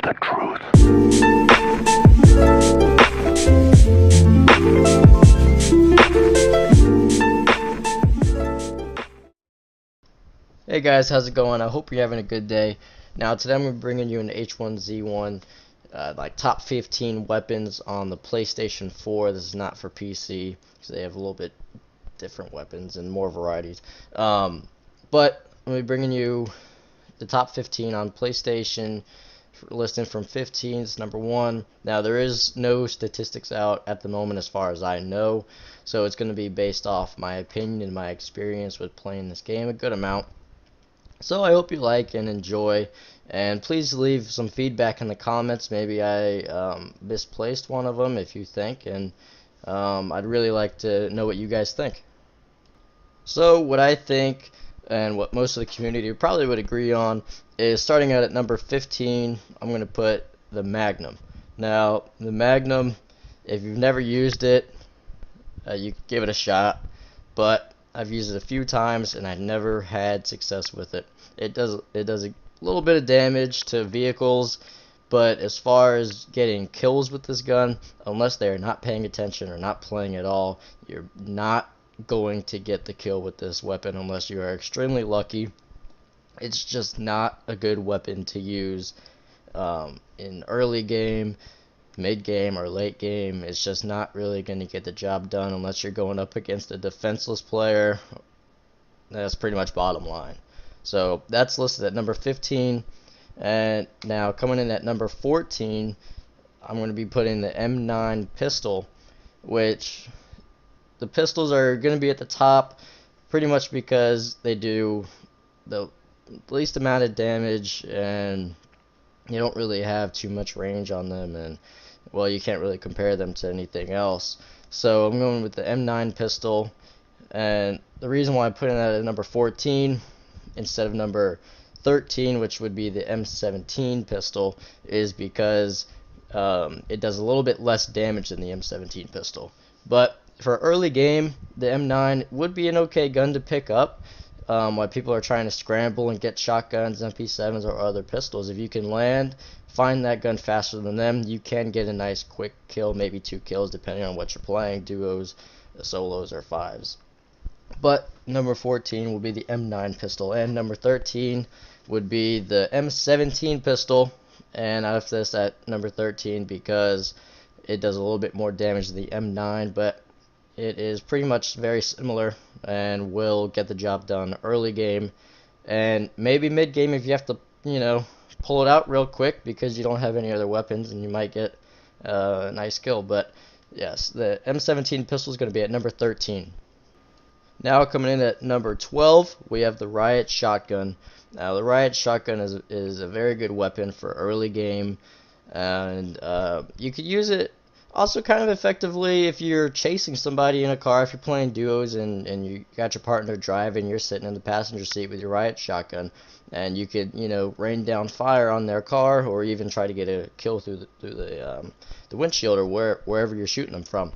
the truth. Hey guys, how's it going? I hope you're having a good day. Now today I'm bringing you an H1Z1 like top 15 weapons on the PlayStation 4. This is not for PC because they have a little bit different weapons and more varieties. But I'm bringing you the top 15 on PlayStation, listing from 15 to number 1. Now there is no statistics out at the moment as far as I know, so it's going to be based off my opinion and my experience with playing this game a good amount. So I hope you like and enjoy, and please leave some feedback in the comments. Maybe I misplaced one of them if you think, and I'd really like to know what you guys think. So what I think, and what most of the community probably would agree on, is starting out at number 15, I'm going to put the Magnum. Now, the Magnum, if you've never used it, you could give it a shot, but I've used it a few times and I've never had success with it. It does a little bit of damage to vehicles, but as far as getting kills with this gun, unless they're not paying attention or not playing at all, you're not going to get the kill with this weapon unless you are extremely lucky. It's just not a good weapon to use in early game, mid game, or late game. It's just not really going to get the job done unless you're going up against a defenseless player. That's pretty much bottom line. So that's listed at number 15. And now coming in at number 14, I'm going to be putting the M9 pistol, which the pistols are going to be at the top pretty much because they do the least amount of damage and you don't really have too much range on them, and well, you can't really compare them to anything else. So I'm going with the M9 pistol, and the reason why I'm putting that at number 14 instead of number 13, which would be the M17 pistol, is because it does a little bit less damage than the M17 pistol. But for early game, the M9 would be an okay gun to pick up. While people are trying to scramble and get shotguns, MP7s, or other pistols, if you can find that gun faster than them, you can get a nice quick kill, maybe 2 kills depending on what you're playing, duos, solos, or 5s. But number 14 will be the M9 pistol, and number 13 would be the M17 pistol, and I left this at number 13 because it does a little bit more damage than the M9, but it is pretty much very similar and will get the job done early game and maybe mid game if you have to, pull it out real quick because you don't have any other weapons and you might get a nice kill. But yes, the M17 pistol is going to be at number 13. Now coming in at number 12, we have the Riot Shotgun. Now the Riot Shotgun is a very good weapon for early game, and you could use it also kind of effectively if you're chasing somebody in a car. If you're playing duos and you got your partner driving, you're sitting in the passenger seat with your Riot Shotgun, and you could rain down fire on their car or even try to get a kill through the windshield or wherever you're shooting them from.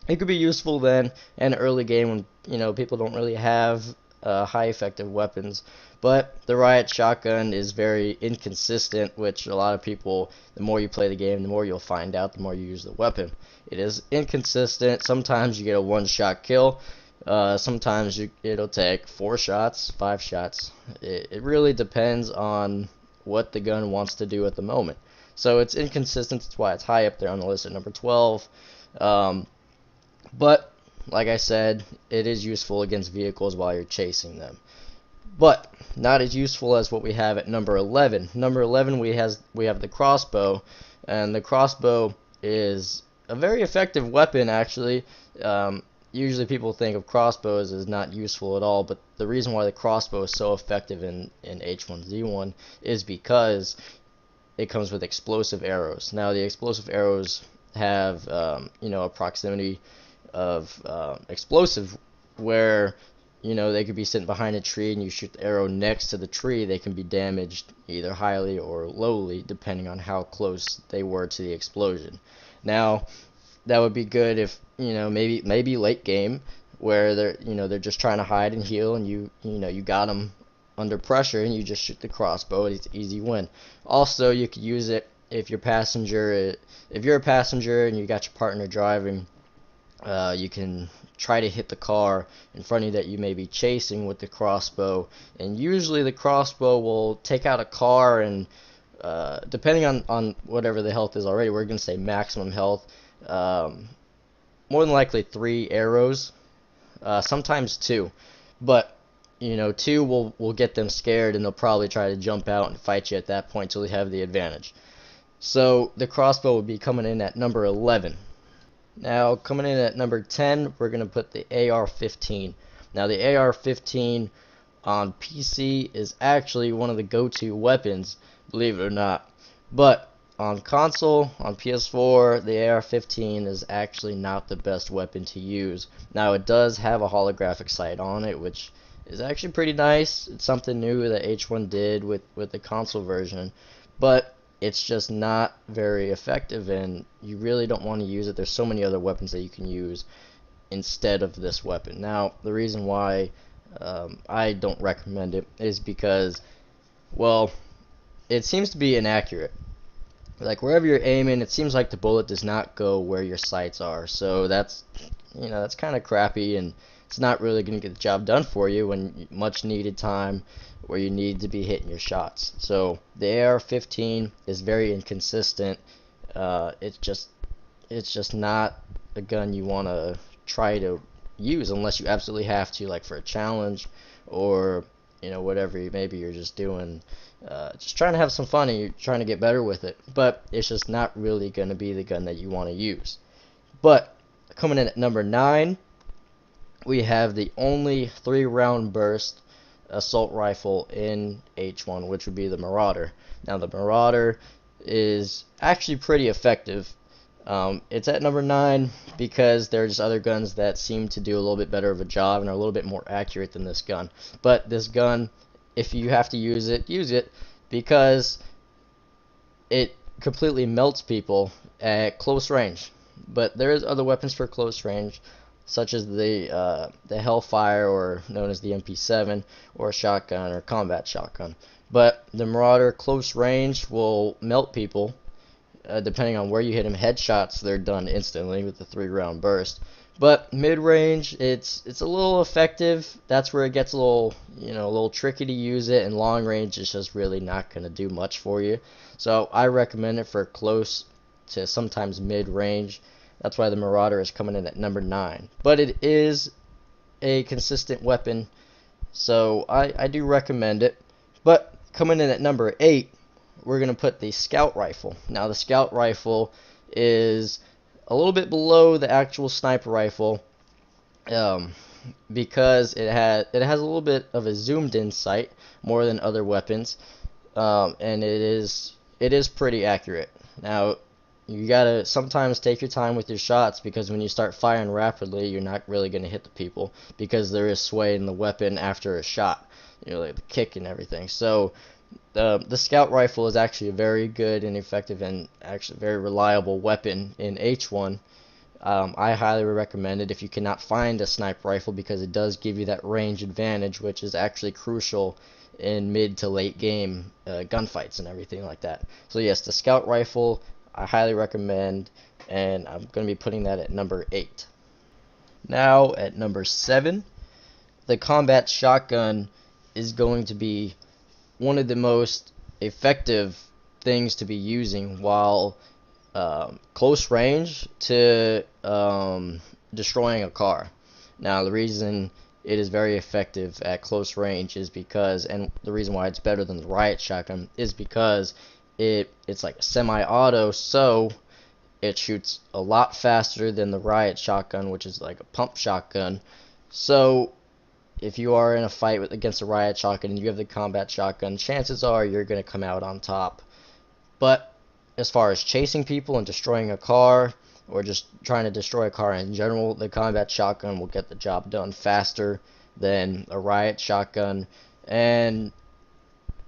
It could be useful then in early game when people don't really have high effective weapons. But the Riot Shotgun is very inconsistent, which a lot of people, the more you play the game, the more you'll find out, the more you use the weapon. It is inconsistent. Sometimes you get a one-shot kill. Sometimes it'll take 4 shots, 5 shots. It really depends on what the gun wants to do at the moment. So it's inconsistent. That's why it's high up there on the list at number 12. But like I said, it is useful against vehicles while you're chasing them. But not as useful as what we have at number 11. Number 11, we have the crossbow, and the crossbow is a very effective weapon actually. Usually people think of crossbows as not useful at all, but the reason why the crossbow is so effective in H1Z1 is because it comes with explosive arrows. Now the explosive arrows have a proximity of explosive where they could be sitting behind a tree and you shoot the arrow next to the tree. They can be damaged either highly or lowly depending on how close they were to the explosion. Now that would be good if maybe late game where they're just trying to hide and heal, and you got them under pressure and you just shoot the crossbow. It's an easy win. Also, you could use it if you're a passenger and you got your partner driving. You can try to hit the car in front of you that you may be chasing with the crossbow, and usually the crossbow will take out a car, and depending on whatever the health is already, we're going to say maximum health, more than likely 3 arrows, sometimes 2, but you know, 2 will get them scared and they'll probably try to jump out and fight you at that point till you have the advantage. So the crossbow will be coming in at number 11. Now, coming in at number 10, we're going to put the AR-15. Now, the AR-15 on PC is actually one of the go-to weapons, believe it or not. But on console, on PS4, the AR-15 is actually not the best weapon to use. Now, it does have a holographic sight on it, which is actually pretty nice. It's something new that H1 did with the console version. But it's just not very effective, and you really don't want to use it. There's so many other weapons that you can use instead of this weapon. Now, the reason why I don't recommend it is because, well, it seems to be inaccurate. Like, wherever you're aiming, it seems like the bullet does not go where your sights are. So that's, you know, that's kind of crappy, and it's not really going to get the job done for you when much needed time where you need to be hitting your shots. So the AR-15 is very inconsistent. It's just not a gun you want to try to use unless you absolutely have to, like for a challenge, or you know, whatever. Maybe you're just doing, just trying to have some fun and you're trying to get better with it. But it's just not really going to be the gun that you want to use. But coming in at number 9, we have the only 3-round burst assault rifle in H1, which would be the Marauder. Now, the Marauder is actually pretty effective. It's at number 9 because there's other guns that seem to do a little bit better of a job and are a little bit more accurate than this gun. But this gun, if you have to use it because it completely melts people at close range. But there is other weapons for close range, such as the Hellfire, or known as the MP7, or a shotgun or combat shotgun. But the Marauder close range will melt people, depending on where you hit them. Headshots, they're done instantly with the 3-round burst. But mid-range, it's a little effective. That's where it gets a little tricky to use it. And long range, it's just really not going to do much for you. So I recommend it for close to sometimes mid-range. That's why the Marauder is coming in at number 9. But it is a consistent weapon, so I do recommend it. But coming in at number 8, we're going to put the Scout Rifle. Now, the Scout Rifle is a little bit below the actual Sniper Rifle, because it has a little bit of a zoomed-in sight more than other weapons, and it is pretty accurate. Now, you gotta sometimes take your time with your shots, because when you start firing rapidly, you're not really gonna hit the people, because there is sway in the weapon after a shot, you know, like the kick and everything. So the Scout Rifle is actually a very good and effective and actually very reliable weapon in H1. I highly recommend it if you cannot find a sniper rifle, because it does give you that range advantage, which is actually crucial in mid to late game gunfights and everything like that. So yes, the Scout Rifle I highly recommend, and I'm going to be putting that at number 8. Now at number 7, the combat shotgun is going to be one of the most effective things to be using while close range to destroying a car. Now, the reason it is very effective at close range is because, and the reason why it's better than the riot shotgun is because it's like a semi-auto, so it shoots a lot faster than the riot shotgun, which is like a pump shotgun. So if you are in a fight against a riot shotgun and you have the combat shotgun, chances are you're going to come out on top. But as far as chasing people and destroying a car, or just trying to destroy a car in general, the combat shotgun will get the job done faster than a riot shotgun, and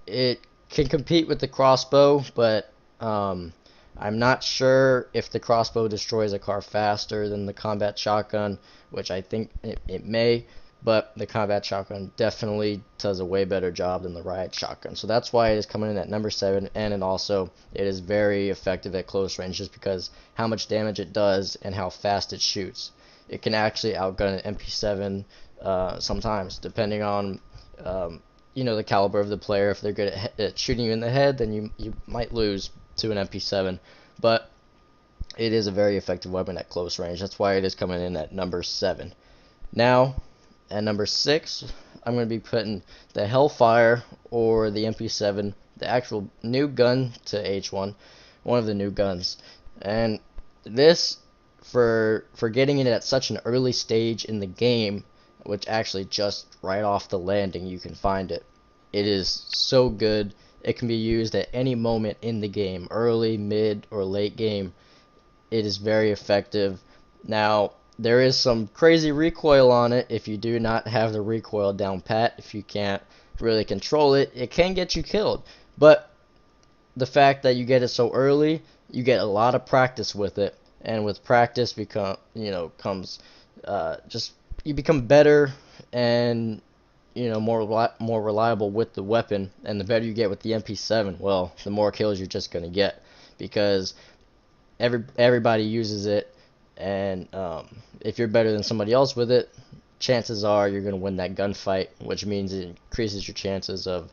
it can compete with the crossbow, but I'm not sure if the crossbow destroys a car faster than the combat shotgun, which I think it may. but the combat shotgun definitely does a way better job than the riot shotgun. So that's why it is coming in at number 7, and it is very effective at close range just because how much damage it does and how fast it shoots. It can actually outgun an MP7 sometimes, depending on the caliber of the player. If they're good at shooting you in the head, then you might lose to an MP7, but it is a very effective weapon at close range. That's why it is coming in at number 7. Now, at number 6, I'm going to be putting the Hellfire, or the MP7, the actual new gun to H1, one of the new guns. And this, for getting it at such an early stage in the game, which actually just right off the landing you can find it. It is so good. It can be used at any moment in the game, early, mid, or late game. It is very effective. Now, there is some crazy recoil on it if you do not have the recoil down pat. If you can't really control it, it can get you killed. But the fact that you get it so early, you get a lot of practice with it, and with practice comes just you become better and more reliable with the weapon. And the better you get with the MP7, well, the more kills you're just gonna get, because everybody uses it, and if you're better than somebody else with it, chances are you're gonna win that gunfight, which means it increases your chances of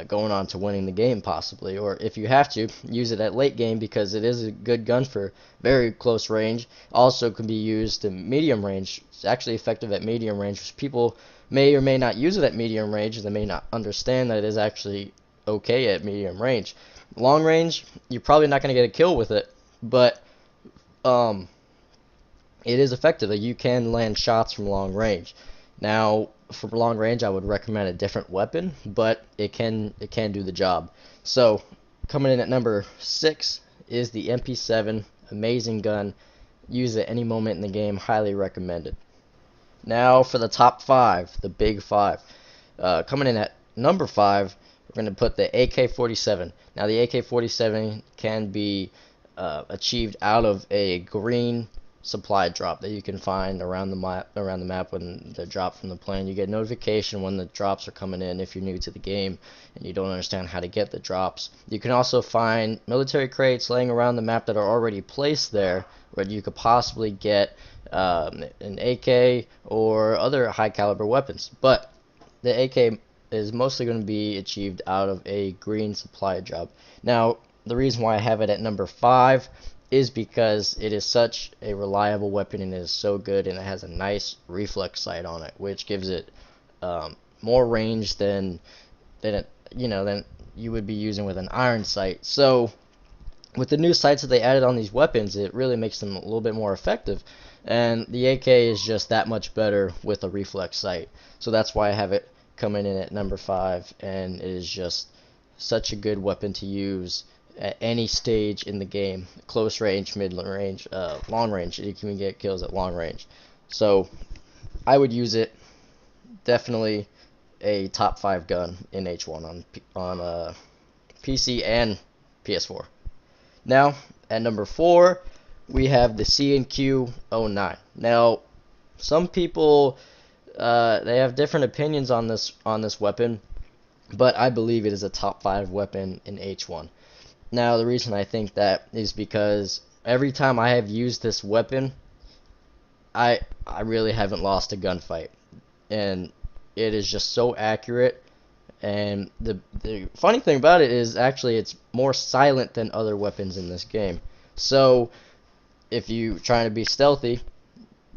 going on to winning the game possibly. Or if you have to, use it at late game, because it is a good gun for very close range. Also can be used in medium range. It's actually effective at medium range, which people may or may not use it at medium range. They may not understand that it is actually okay at medium range. Long range, you're probably not going to get a kill with it, but it is effective. Like, you can land shots from long range. Now, for long range, I would recommend a different weapon, but it can do the job. So, coming in at number 6 is the MP7. Amazing gun. Use it any moment in the game. Highly recommended. Now for the top 5, the big 5. Coming in at number 5, we're going to put the AK-47. Now, the AK-47 can be achieved out of a green supply drop that you can find around the map when they're dropped from the plane. You get notification when the drops are coming in if you're new to the game and you don't understand how to get the drops. You can also find military crates laying around the map that are already placed there, where you could possibly get an AK or other high caliber weapons. But the AK is mostly going to be achieved out of a green supply drop. Now, the reason why I have it at number 5 is because it is such a reliable weapon, and it is so good, and it has a nice reflex sight on it, which gives it more range than you would be using with an iron sight. So with the new sights that they added on these weapons, it really makes them a little bit more effective, and the AK is just that much better with a reflex sight. So that's why I have it coming in at number 5, and it is just such a good weapon to use at any stage in the game. Close range, mid range, long range. You can get kills at long range. So I would use it. Definitely a top 5 gun in H1 on PC and PS4. Now at number 4, we have the C&Q 09. Now, some people they have different opinions on this weapon, but I believe it is a top 5 weapon in H1. Now, the reason I think that is because every time I have used this weapon, I really haven't lost a gunfight, and it is just so accurate. And the funny thing about it is, actually, it's more silent than other weapons in this game. So if you're trying to be stealthy,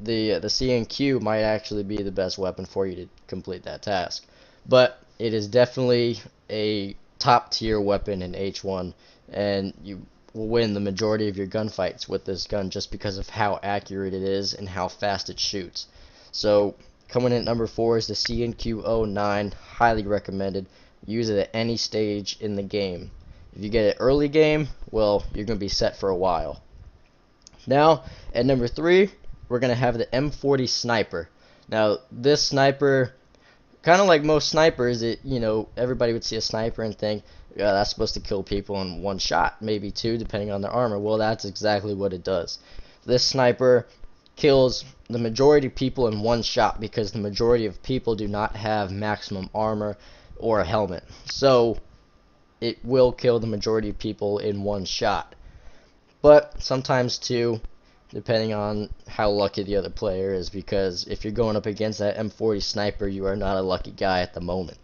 the C&Q might actually be the best weapon for you to complete that task. But it is definitely a top tier weapon in H1, and you will win the majority of your gunfights with this gun just because of how accurate it is and how fast it shoots. So coming in at number 4 is the C&Q 09. Highly recommended. Use it at any stage in the game. If you get it early game, well, you're going to be set for a while. Now at number 3, we're going to have the M40 Sniper. Now this sniper, kind of like most snipers, everybody would see a sniper and think, yeah, that's supposed to kill people in one shot, maybe 2, depending on their armor. Well, that's exactly what it does. This sniper kills the majority of people in one shot because the majority of people do not have maximum armor or a helmet. So it will kill the majority of people in one shot. But sometimes too, depending on how lucky the other player is, because if you're going up against that M40 sniper, you are not a lucky guy at the moment.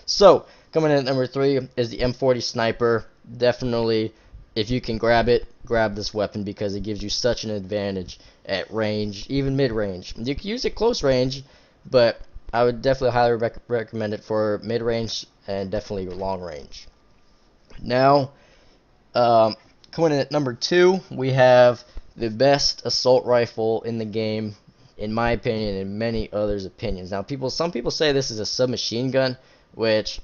So, coming in at number 3 is the M40 sniper. Definitely, if you can grab it, grab this weapon because it gives you such an advantage at range, even mid-range. You can use it close range, but I would definitely highly recommend it for mid-range and definitely long range. Now, coming in at number 2, we have the best assault rifle in the game, in my opinion, and many others' opinions. Now, some people say this is a submachine gun, which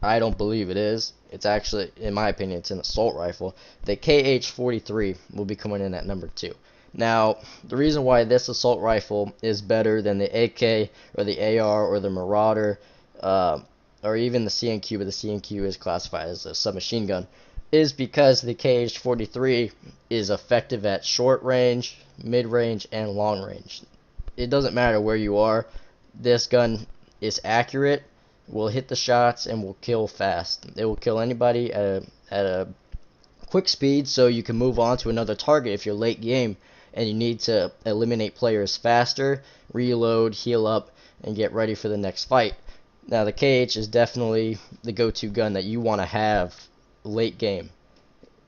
I don't believe it is. It's actually, in my opinion, it's an assault rifle. The KH-43 will be coming in at number 2. Now, the reason why this assault rifle is better than the AK or the AR or the Marauder, or even the CNQ, but the CNQ is classified as a submachine gun, is because the KH-43 is effective at short range, mid range, and long range. It doesn't matter where you are. This gun is accurate, will hit the shots, and will kill fast. It will kill anybody at a quick speed, so you can move on to another target if you're late game and you need to eliminate players faster, reload, heal up, and get ready for the next fight. Now, the KH is definitely the go-to gun that you want to have late game.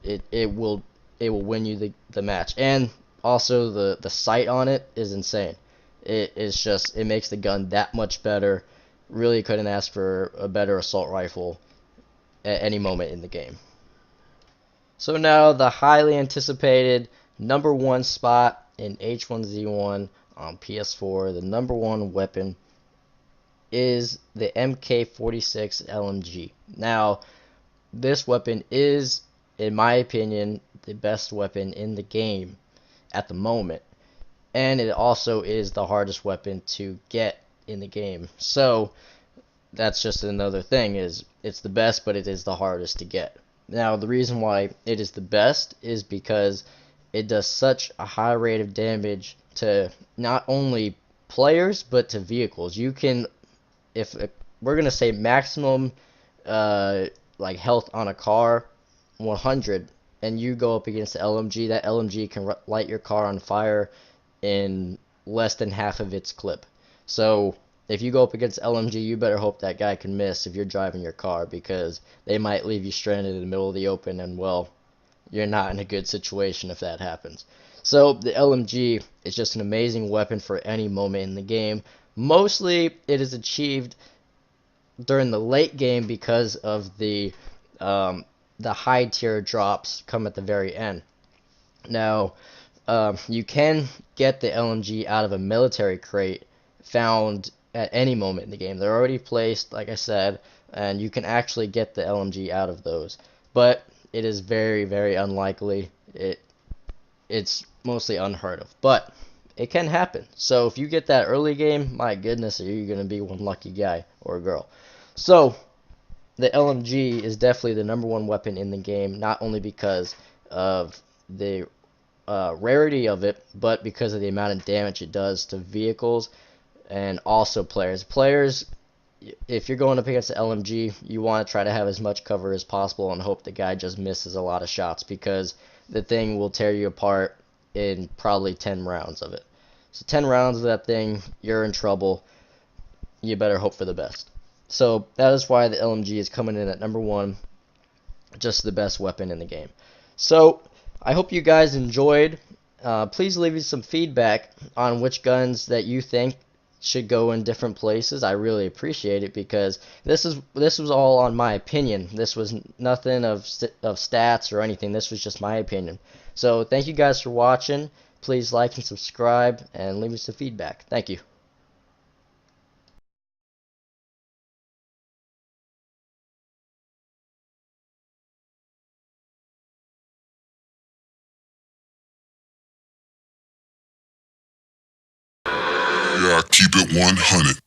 It will win you the match, and also the sight on it is insane. It makes the gun that much better. Really couldn't ask for a better assault rifle at any moment in the game. So now the highly anticipated number 1 spot in H1Z1 on PS4, the number 1 weapon is the MK46 LMG. Now, this weapon is, in my opinion, the best weapon in the game at the moment. And it also is the hardest weapon to get in the game. So, that's just another thing, is it's the best, but it is the hardest to get. Now, the reason why it is the best is because it does such a high rate of damage to not only players, but to vehicles. You can, if we're going to say maximum like health on a car, 100, and you go up against the LMG, that LMG can light your car on fire in less than half of its clip. So if you go up against LMG, you better hope that guy can miss if you're driving your car, because they might leave you stranded in the middle of the open, and well, you're not in a good situation if that happens. So the LMG is just an amazing weapon for any moment in the game. Mostly it is achieved during the late game because of the high tier drops come at the very end. Now, you can get the LMG out of a military crate found at any moment in the game. They're already placed, like I said, and you can actually get the LMG out of those. But it is very, very unlikely. It's mostly unheard of. But it can happen. So if you get that early game, my goodness, are you going to be one lucky guy or girl. So the LMG is definitely the number 1 weapon in the game, not only because of the rarity of it, but because of the amount of damage it does to vehicles and also players. Players, if you're going up against the LMG, you want to try to have as much cover as possible and hope the guy just misses a lot of shots, because the thing will tear you apart in probably 10 rounds of it. So 10 rounds of that thing, you're in trouble. You better hope for the best. So that is why the LMG is coming in at number 1, just the best weapon in the game. So I hope you guys enjoyed. Please leave me some feedback on which guns that you think should go in different places. I really appreciate it, because this was all on my opinion. This was nothing of stats or anything. This was just my opinion. So thank you guys for watching. Please like and subscribe and leave me some feedback. Thank you. Yeah, keep it 100.